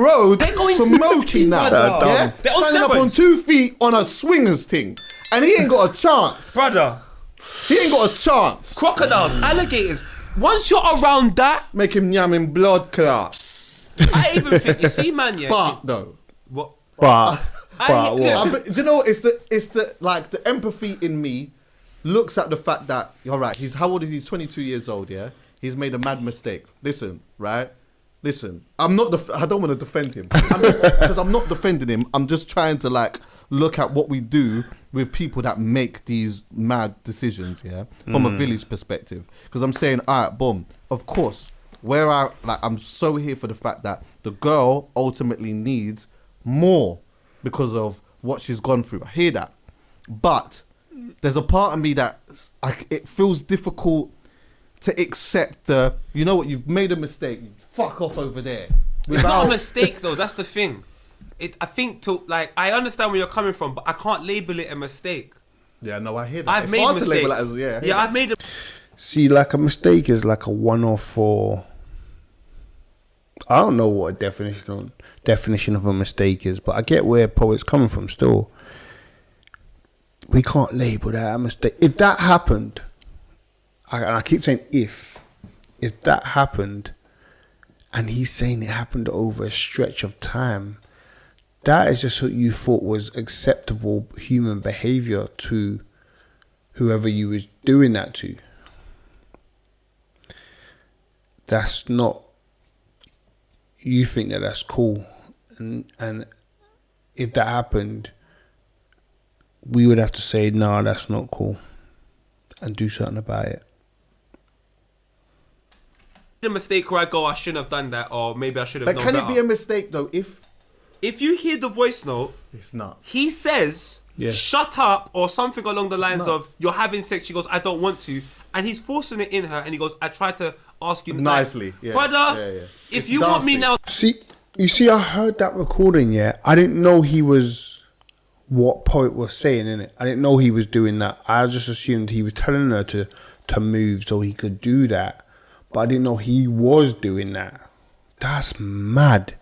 road, They're going smoking now. Yeah? They're on Standing up on steroids. 2 feet on a swingers thing. And he ain't got a chance. Brother, He ain't got a chance. crocodiles, alligators. Once you're around that, Make him yamming blood clot. I even think, you see, man, yeah. But though. What? But listen, Do you know what? It's the like the empathy in me looks at the fact that you're right. He's how old is he? He's 22 years old. Yeah, he's made a mad mistake. Listen, right? Listen, I don't want to defend him because I'm not defending him. I'm just trying to like look at what we do with people that make these mad decisions. Yeah, from a village perspective. Because I'm saying, all right, boom. Of course, I'm so here for the fact that the girl ultimately needs more because of what she's gone through. I hear that. But there's a part of me that it feels difficult to accept you know what, you've made a mistake, fuck off over there. it's not a mistake though, that's the thing. I think I understand where you're coming from, but I can't label it a mistake. Yeah, no, I hear that. I've It's made hard mistakes. to label it as, I've made a... see, like a mistake is like a one-off, or I don't know what a definition of a mistake is, but I get where Poet's coming from. Still, we can't label that a mistake. If that happened, and I keep saying if that happened, and he's saying it happened over a stretch of time, that is just what you thought was acceptable human behavior to whoever you was doing that to. That's not, you think that that's cool, and if that happened, we would have to say, nah, that's not cool, and do something about it. A mistake where I go, I shouldn't have done that, or maybe I should have But known can better. it be a mistake though If you hear the voice note, it's not? he says, shut up, or something along the lines of, you're having sex. She goes, I don't want to. And he's forcing it in her, and he goes, I tried to ask you nicely. Yeah. Brother, if It's you want me nasty. now... You see, I heard that recording, yeah. I didn't know he was what Poet was saying, innit? I didn't know he was doing that. I just assumed he was telling her to move so he could do that. But I didn't know he was doing that. That's mad.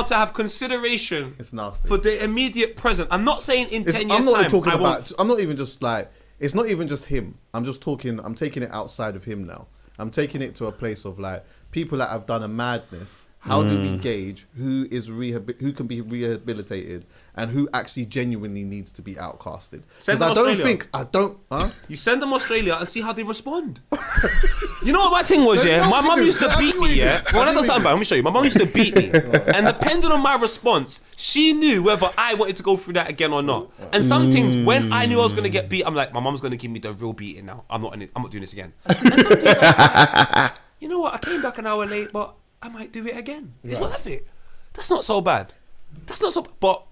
To have consideration It's nasty. for the immediate present. I'm not saying in 10 years I'm not time talking I about. won't. I'm not even just like. It's not even just him. I'm taking it outside of him now. I'm taking it to a place of like people that have done a madness. How do we gauge who can be rehabilitated and who actually genuinely needs to be outcasted? Send Because them I don't. You send them Australia and see how they respond. You know what my thing was, yeah? No, My you mum do. used to That's beat what me, you yeah? do. Well, That's that's what something you about. Let me show you. My mum used to beat me. And depending on my response, she knew whether I wanted to go through that again or not. And some things, when I knew I was going to get beat, I'm like, my mum's going to give me the real beating now. I'm not doing this again. And some things I was like, you know what? I came back an hour late, but I might do it again. It's worth it. That's not so bad. But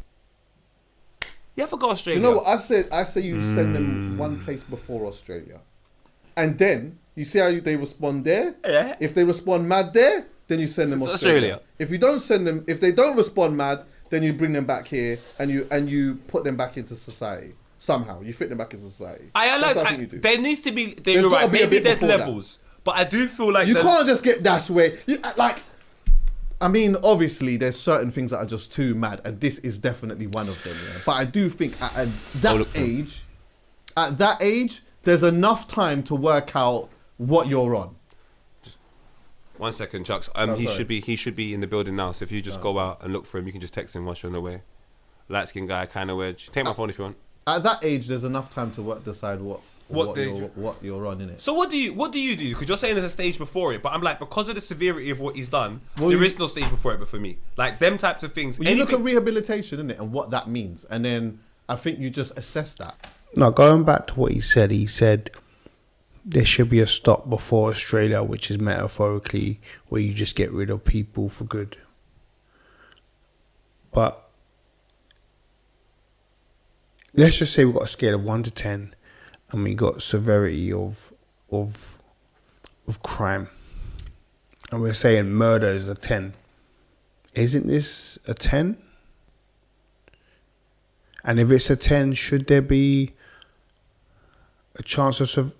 you have to go Australia. You know what I said? I say you send them one place before Australia, and then you see how they respond there. Yeah. If they respond mad there, then you send them To Australia. Australia. If you don't send them, if they don't respond mad, then you bring them back here and you put them back into society somehow. You fit them back into society. That's what I think you do. There needs to be. There's You're gotta right. be a Maybe bit there's before that. levels, but I do feel like You can't just get that's way. I mean, obviously, there's certain things that are just too mad, and this is definitely one of them. Yeah? But I do think at that age, there's enough time to work out what you're on. 1 second, Chucks. sorry. He should be in the building now. So if you just go out and look for him, you can just text him once you're on the way. Light skinned guy, kind of weird. Take my phone if you want. At that age, there's enough time to decide what you're on in it. So what do you do? Because you're saying there's a stage before it, but I'm like, because of the severity of what he's done, Well, there is no stage before it. But for me, like them types of things. Well, you look at rehabilitation, innit, and what that means, and then I think you just assess that. No, going back to what he said there should be a stop before Australia, which is metaphorically where you just get rid of people for good. But let's just say we've got a scale of 1 to 10 and we got severity of crime. And we're saying murder is a 10. Isn't this a 10? And if it's a 10, should there be a chance of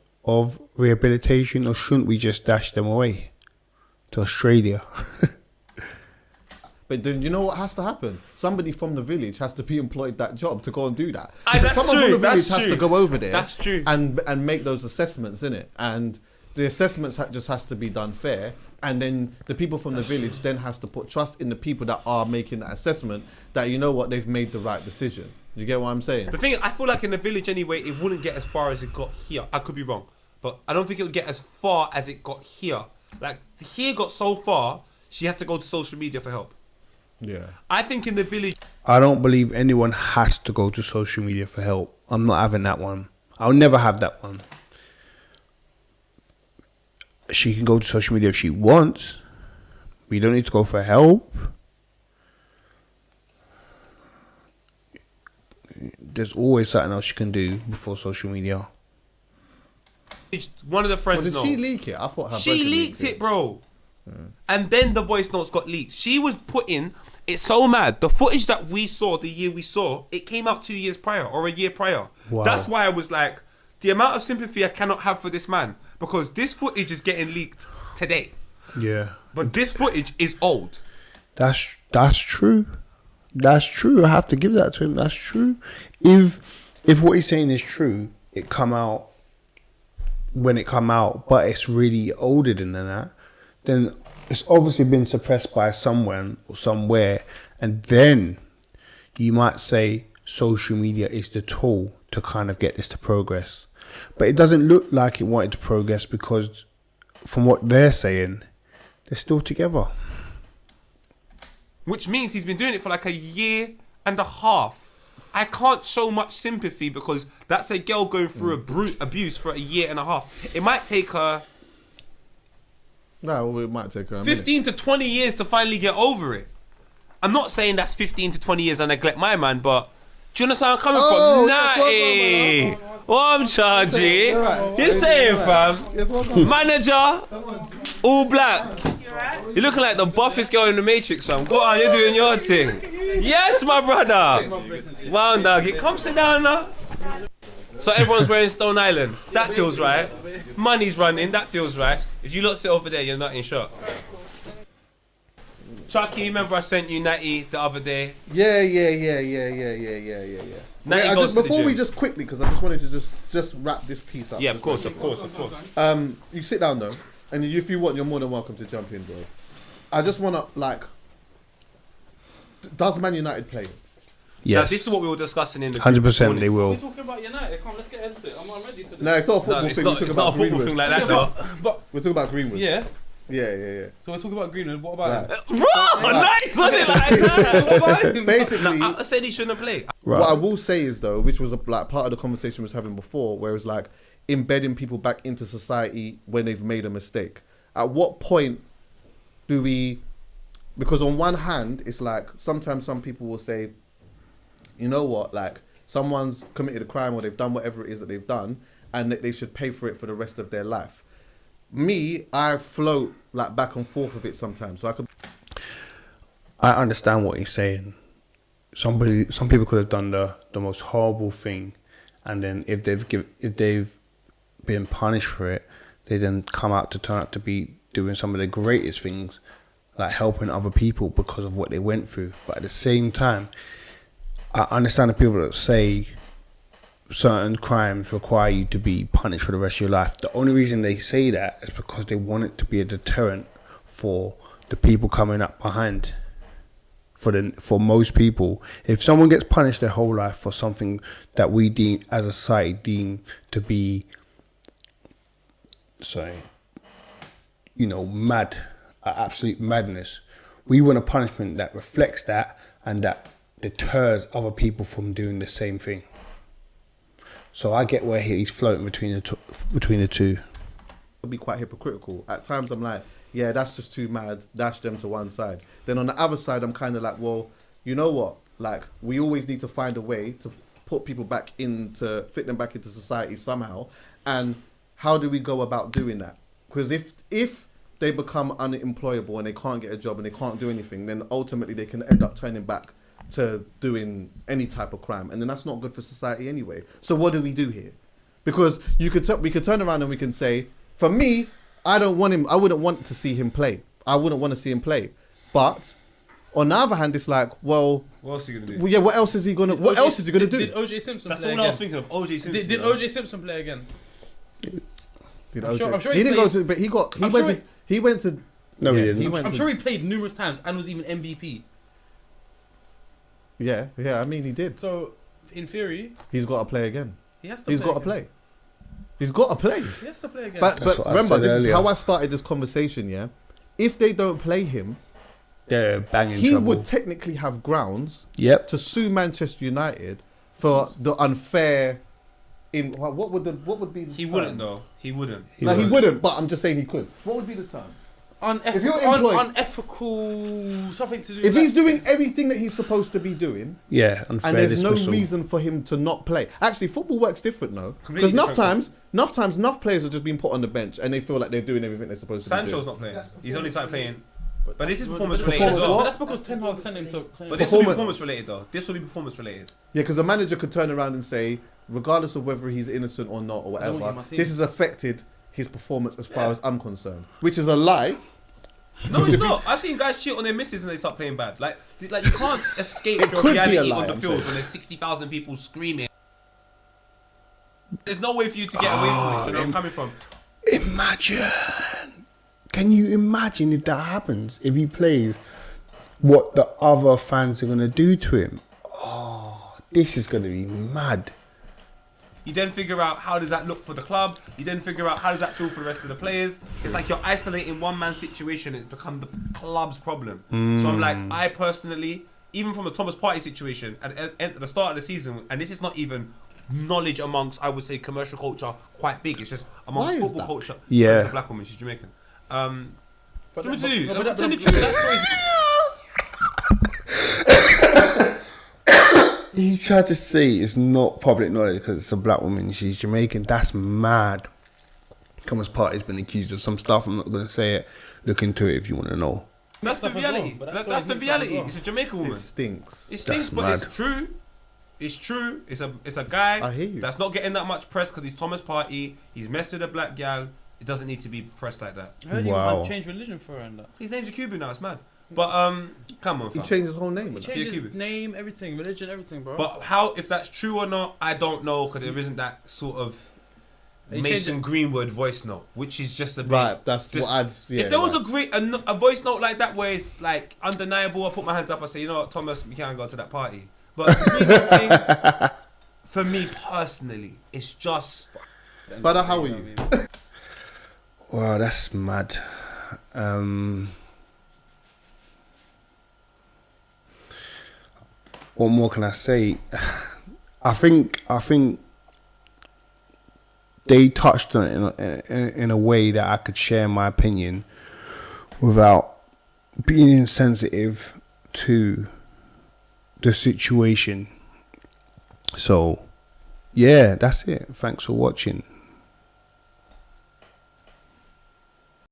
rehabilitation, or shouldn't we just dash them away to Australia? But then you know what has to happen? Somebody from the village has to be employed that job to go and do that. That's Someone true. from the That's village has true. to go over there. That's true. And make those assessments, innit? And the assessments just has to be done fair. And then the people from the village then has to put trust in the people that are making that assessment that, you know what, they've made the right decision. Do you get what I'm saying? The thing is, I feel like in the village anyway, it wouldn't get as far as it got here. I could be wrong, but I don't think it would get as far as it got here. Like, here got so far, she had to go to social media for help. Yeah. I think in the village... I don't believe anyone has to go to social media for help. I'm not having that one. I'll never have that one. She can go to social media if she wants. We don't need to go for help. There's always something else you can do before social media. One of the friends Well, did she leak it? I thought her She brother leaked it, bro. And then the voice notes got leaked. She was putting... It's so mad. The footage that we saw, the year we saw, it came out 2 years prior or a year prior. Wow. That's why I was like, the amount of sympathy I cannot have for this man, because this footage is getting leaked today. Yeah. But this footage is old. That's true. That's true. I have to give that to him. That's true. If what he's saying is true, it come out when it come out, but it's really older than that, then it's obviously been suppressed by someone or somewhere, and then you might say social media is the tool to kind of get this to progress. But it doesn't look like it wanted to progress because from what they're saying, they're still together. Which means he's been doing it for like a year and a half. I can't show much sympathy because that's a girl going through abuse for a year and a half. It might take her No, well, it might take her a 15 to 20 years to finally get over it. I'm not saying that's 15 to 20 years I neglect my man, but do you understand where I'm coming from? yes, Nah, what I'm charging? Right. You saying, fam? Yes, welcome. Manager, all black. You're looking like the buffest girl in the Matrix, fam. Go on, you're doing your thing. Yes, my brother. Wow, dog. Come sit down now. So everyone's wearing Stone Island. That feels right. Money's running. That feels right. If you lot sit over there, you're not in shot. Chucky, remember I sent you Natty the other day? Yeah. Natty Wait, goes to the before gym. we just quickly, because I just wanted to just wrap this piece up. Yeah, of Just course, quickly. of course. You sit down though, and if you want, you're more than welcome to jump in, bro. I just want to does Man United play? Now, Yes. this is what we were discussing in the 100% they will. We're talking about United. Come, let's get into it. I'm not ready for this. No, it's not a football No, it's thing. not, We're talking it's not a about football Greenwood. thing like that, though. But We're talking about Greenwood. yeah, Yeah. so we're talking about Greenwood. What about Right. him? Bro, nice, wasn't it? Like that? What about him? Basically, I said he shouldn't play. Right. what I will say is though, which was part of the conversation we was having before, where it's like embedding people back into society when they've made a mistake. At what point do we? Because on one hand, it's like sometimes some people will say, you know what, like someone's committed a crime or they've done whatever it is that they've done, and that they should pay for it for the rest of their life. Me, I float like back and forth with it sometimes. So I understand what he's saying. Some people could have done the most horrible thing, and then if they've been punished for it, they then come out to turn out to be doing some of the greatest things, like helping other people because of what they went through. But at the same time, I understand the people that say certain crimes require you to be punished for the rest of your life. The only reason they say that is because they want it to be a deterrent for the people coming up behind. For most people, if someone gets punished their whole life for something that we deem as a society deem to be, mad, absolute madness, we want a punishment that reflects that and that deters other people from doing the same thing. So I get where he's floating between the two. be quite hypocritical. At times I'm like, yeah, that's just too mad, dash them to one side. Then on the other side, I'm kind of like, well, you know what? Like, we always need to find a way to put people back into, fit them back into society somehow. And how do we go about doing that? Because if they become unemployable and they can't get a job and they can't do anything, then ultimately they can end up turning back to doing any type of crime. And then that's not good for society anyway. So what do we do here? Because we could turn around and we can say, for me, I don't want him. I wouldn't want to see him play. I wouldn't want to see him play. But On the other hand, it's like, well, What else are you gonna do? well, yeah, what else is he gonna? What else is he gonna do? Did OJ Simpson That's play all again? I was thinking of. OJ Simpson. Did OJ Simpson play again? Did I'm OJ sure he he didn't go played- to, but he got. He I'm went sure to. He went to. No, he yeah, didn't. went I'm to- sure he played numerous times and was even MVP. Yeah, I mean, he did. So, in theory, He's got to play again. he has to. He's got to again. play. He's got to play. He has to play again. But That's what I remember, said this earlier. is how I started this conversation. Yeah, if they don't play him, They're banging he trouble. would technically have grounds Yep. to sue Manchester United for the unfair. What would be? The He term? wouldn't though. He wouldn't. No, he wouldn't. But I'm just saying he could. What would be the term? If you're employed- unethical, something to do. If with he's doing everything that he's supposed to be doing, Yeah, unfair and there's dismissal. no reason for him to not play. Actually, football works different though, because Completely enough different. times, enough players are just being put on the bench and they feel like they're doing everything they're supposed to be Sancho's doing. not playing. He's only started playing. But this is But performance that's related as Performance well. But that's because Ten Hag sent him to. But this will be Performance- performance related though. This will be performance related. Yeah, because a manager could turn around and say, regardless of whether he's innocent or not or I don't whatever, want him, this has affected his performance as far as I'm concerned, which is a lie. No, it's not. I've seen guys cheat on their misses and they start playing bad. Like you can't escape It your could be a reality lie, on the I'm field saying. when there's 60,000 people screaming. There's no way for you to get away from it. You know where I'm coming from? Imagine. Can you imagine if that happens? If he plays, what the other fans are gonna do to him? Oh, this is gonna be mad. You then figure out how does that look for the club. You then figure out how does that feel for the rest of the players. It's like you're isolating one man's situation and it's become the club's problem. So I'm like, I personally, even from the Thomas Partey situation at the start of the season, and this is not even knowledge amongst, I would say, commercial culture quite big. It's just Why amongst is football that? culture. Yeah. She's a black woman. She's Jamaican. But Let me tell you. but Tell the that truth. story's- He tried to say it's not public knowledge because it's a black woman. She's Jamaican. That's mad. Thomas Partey's been accused of some stuff. I'm not gonna say it. Look into it if you want to know. That's the Mixed up as well, reality. but that That's story's the mixed up as reality. well. It's a Jamaican woman. It stinks. It stinks, That's but mad. it's true. It's true. It's a guy I hear you. that's not getting that much press because he's Thomas Partey. He's messed with a black gal. It doesn't need to be pressed like that. I heard he Wow. want to change religion for her and that. His name's a Cuban now. It's mad. But come on, He fam. changed his whole name. He with that. changed his Cuban. name, everything, religion, everything, bro. But how, if that's true or not, I don't know because there isn't that sort of He Mason changed Greenwood voice note, which is just a bit. Right, that's just- what adds. Yeah, if there was right. a voice note like that where it's like undeniable, I put my hands up and say, you know what, Thomas, we can't go to that party. But the Greenwood thing, for me personally, it's just. But how are you? Wow, that's mad. What more can I say? I think they touched on it in a way that I could share my opinion without being insensitive to the situation. So, yeah, that's it. Thanks for watching.